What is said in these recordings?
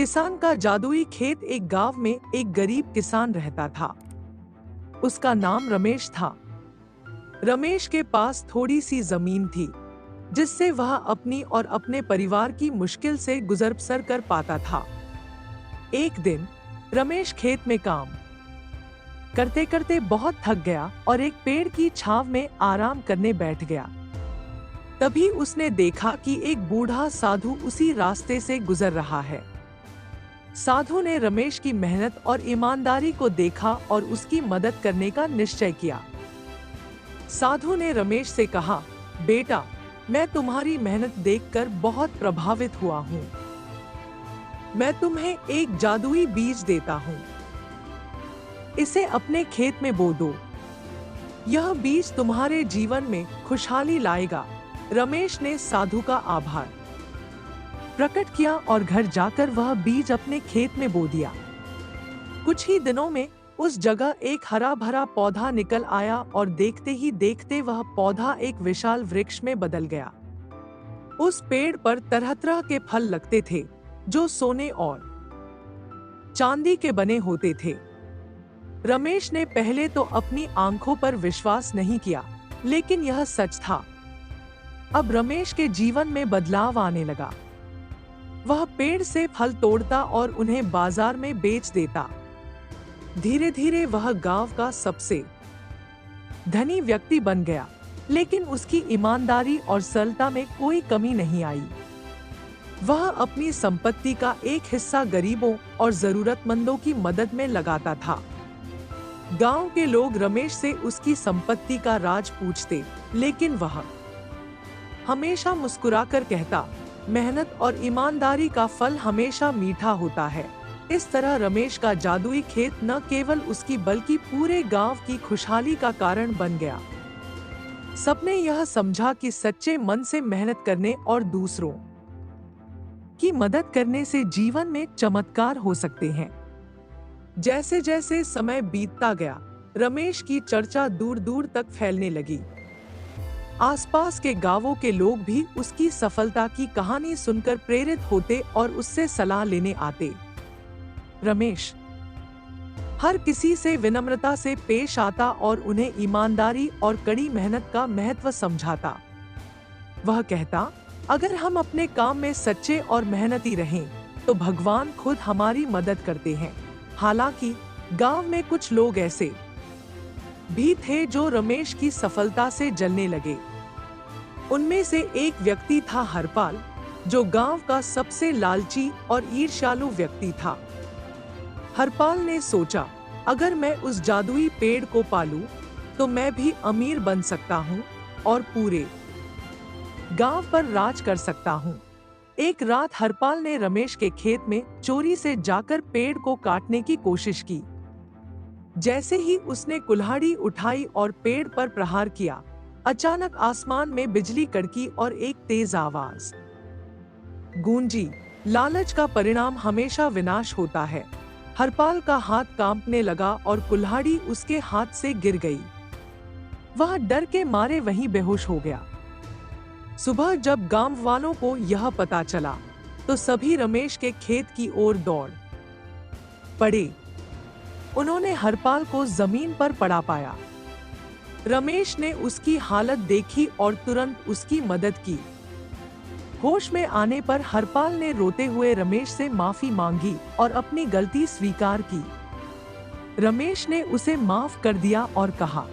किसान का जादुई खेत। एक गांव में एक गरीब किसान रहता था। उसका नाम रमेश था। रमेश के पास थोड़ी सी जमीन थी, जिससे वह अपनी और अपने परिवार की मुश्किल से गुजर बसर कर पाता था। एक दिन रमेश खेत में काम करते करते बहुत थक गया और एक पेड़ की छांव में आराम करने बैठ गया। तभी उसने देखा कि एक बूढ़ा साधु उसी रास्ते से गुजर रहा है। साधु ने रमेश की मेहनत और ईमानदारी को देखा और उसकी मदद करने का निश्चय किया। साधु ने रमेश से कहा, बेटा, मैं तुम्हारी मेहनत देखकर बहुत प्रभावित हुआ हूँ। मैं तुम्हें एक जादुई बीज देता हूँ। इसे अपने खेत में बो दो। यह बीज तुम्हारे जीवन में खुशहाली लाएगा। रमेश ने साधु का आभार प्रकट किया और घर जाकर वह बीज अपने खेत में बो दिया। कुछ ही दिनों में उस जगह एक हरा भरा पौधा निकल आया और देखते ही देखते वह पौधा एक विशाल वृक्ष में बदल गया। उस पेड़ पर तरह तरह के फल लगते थे, जो सोने और चांदी के बने होते थे। रमेश ने पहले तो अपनी आंखों पर विश्वास नहीं किया, लेकिन यह सच था। अब रमेश के जीवन में बदलाव आने लगा। वह पेड़ से फल तोड़ता और उन्हें बाजार में बेच देता। धीरे धीरे वह गांव का सबसे धनी व्यक्ति बन गया, लेकिन उसकी ईमानदारी और सरलता में कोई कमी नहीं आई। वह अपनी संपत्ति का एक हिस्सा गरीबों और जरूरतमंदों की मदद में लगाता था। गांव के लोग रमेश से उसकी संपत्ति का राज पूछते, लेकिन वह हमेशा मुस्कुराकर कहता, मेहनत और ईमानदारी का फल हमेशा मीठा होता है। इस तरह रमेश का जादुई खेत न केवल उसकी बल्कि पूरे गांव की खुशहाली का कारण बन गया। सबने यह समझा कि सच्चे मन से मेहनत करने और दूसरों की मदद करने से जीवन में चमत्कार हो सकते हैं। जैसे जैसे समय बीतता गया, रमेश की चर्चा दूर दूर तक फैलने लगी। आसपास के गांवों के लोग भी उसकी सफलता की कहानी सुनकर प्रेरित होते और उससे सलाह लेने आते। रमेश हर किसी से विनम्रता से पेश आता और उन्हें ईमानदारी और कड़ी मेहनत का महत्व समझाता। वह कहता, अगर हम अपने काम में सच्चे और मेहनती रहें, तो भगवान खुद हमारी मदद करते हैं। हालांकि गांव में कुछ लोग ऐसे भी थे जो रमेश की सफलता से जलने लगे। उनमें से एक व्यक्ति था हरपाल, जो गांव का सबसे लालची और ईर्ष्यालु व्यक्ति था। हरपाल ने सोचा, अगर मैं उस जादुई पेड़ को पालूं, तो मैं भी अमीर बन सकता हूं और पूरे गांव पर राज कर सकता हूं। एक रात हरपाल ने रमेश के खेत में चोरी से जाकर पेड़ को काटने की कोशिश की। जैसे ही उसने कुल्हाड़ी उठाई और पेड़ पर प्रहार किया, अचानक आसमान में बिजली कड़की और एक तेज आवाज गूंजी। लालच का परिणाम हमेशा विनाश होता है। हरपाल का हाथ कांपने लगा और कुल्हाड़ी उसके हाथ से गिर गई। वह डर के मारे वहीं बेहोश हो गया। सुबह जब गांव वालों को यह पता चला, तो सभी रमेश के खेत की ओर दौड़ पड़े। उन्होंने हरपाल को जमीन पर पड़ा पाया। रमेश ने उसकी हालत देखी और तुरंत उसकी मदद की। होश में आने पर हरपाल ने रोते हुए रमेश से माफी मांगी और अपनी गलती स्वीकार की। रमेश ने उसे माफ कर दिया और कहा,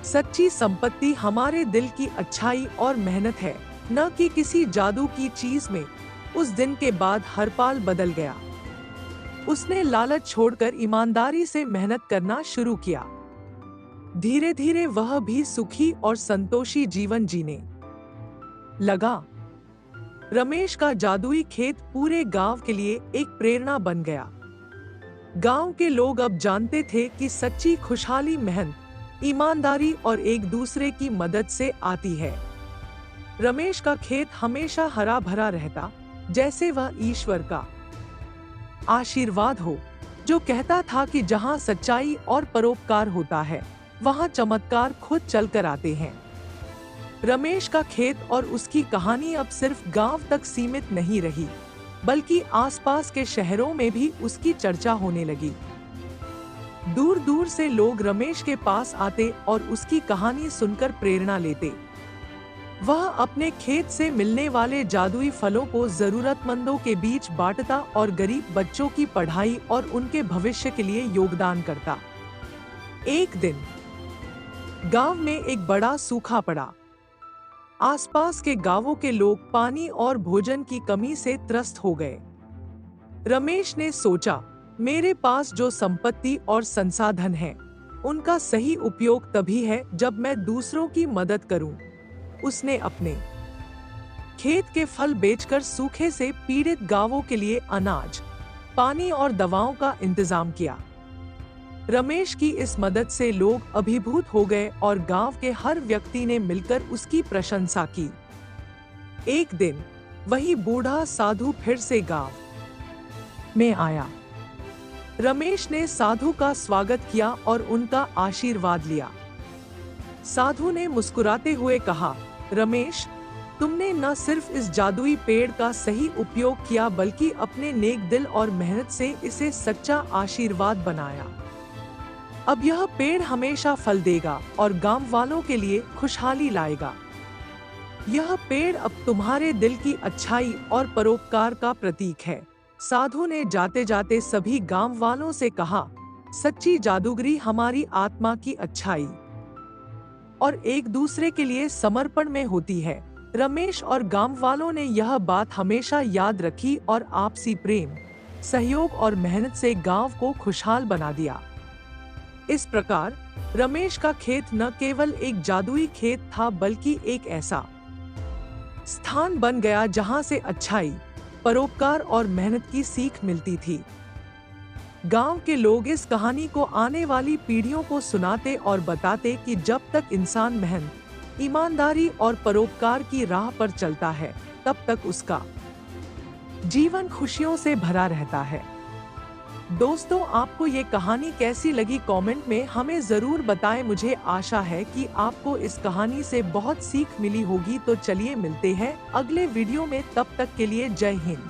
सच्ची संपत्ति हमारे दिल की अच्छाई और मेहनत है, न कि किसी जादू की चीज में। उस दिन के बाद हरपाल बदल गया। उसने लालच छोड़कर ईमानदारी से मेहनत करना शुरू किया। धीरे धीरे वह भी सुखी और संतोषी जीवन जीने लगा। रमेश का जादुई खेत पूरे गांव के लिए एक प्रेरणा बन गया। गांव के लोग अब जानते थे कि सच्ची खुशहाली मेहनत, ईमानदारी और एक दूसरे की मदद से आती है। रमेश का खेत हमेशा हरा भरा रहता, जैसे वह ईश्वर का आशीर्वाद हो, जो कहता था कि जहां सच्चाई और परोपकार होता है, वहां चमत्कार खुद चलकर आते हैं। रमेश का खेत और उसकी कहानी अब सिर्फ गांव तक सीमित नहीं रही, बल्कि आसपास के शहरों में भी उसकी चर्चा होने लगी। दूर दूर से लोग रमेश के पास आते और उसकी कहानी सुनकर प्रेरणा लेते। वह अपने खेत से मिलने वाले जादुई फलों को जरूरतमंदों के बीच बांटता और गरीब बच्चों की पढ़ाई और उनके भविष्य के लिए योगदान करता। एक दिन गांव में एक बड़ा सूखा पड़ा। आसपास के गांवों के लोग पानी और भोजन की कमी से त्रस्त हो गए। रमेश ने सोचा, मेरे पास जो संपत्ति और संसाधन है, उनका सही उपयोग तभी है जब मैं दूसरों की मदद करूं। उसने अपने खेत के फल बेचकर सूखे से पीड़ित गांवों के लिए अनाज, पानी और दवाओं का इंतजाम किया। रमेश की इस मदद से लोग अभिभूत हो गए और गांव के हर व्यक्ति ने मिलकर उसकी प्रशंसा की। एक दिन वही बूढ़ा साधु फिर से गांव में आया। रमेश ने साधु का स्वागत किया और उनका आशीर्वाद लिया। साधु ने मुस्कुराते हुए कहा, रमेश, तुमने न सिर्फ इस जादुई पेड़ का सही उपयोग किया बल्कि अपने नेक दिल और मेहनत से इसे सच्चा आशीर्वाद बनाया। अब यह पेड़ हमेशा फल देगा और गांव वालों के लिए खुशहाली लाएगा। यह पेड़ अब तुम्हारे दिल की अच्छाई और परोपकार का प्रतीक है। साधु ने जाते जाते सभी गांव वालों से कहा, सच्ची जादूगरी हमारी आत्मा की अच्छाई और एक दूसरे के लिए समर्पण में होती है। रमेश और गांव वालों ने यह बात हमेशा याद रखी और आपसी प्रेम, सहयोग और मेहनत से गांव को खुशहाल बना दिया। इस प्रकार रमेश का खेत न केवल एक जादुई खेत था बल्कि एक ऐसा स्थान बन गया जहां से अच्छाई, परोपकार और मेहनत की सीख मिलती थी। गांव के लोग इस कहानी को आने वाली पीढ़ियों को सुनाते और बताते कि जब तक इंसान मेहनत, ईमानदारी और परोपकार की राह पर चलता है, तब तक उसका जीवन खुशियों से भरा रहता है। दोस्तों, आपको ये कहानी कैसी लगी कमेंट में हमें जरूर बताएं। मुझे आशा है कि आपको इस कहानी से बहुत सीख मिली होगी। तो चलिए मिलते हैं अगले वीडियो में, तब तक के लिए जय हिंद।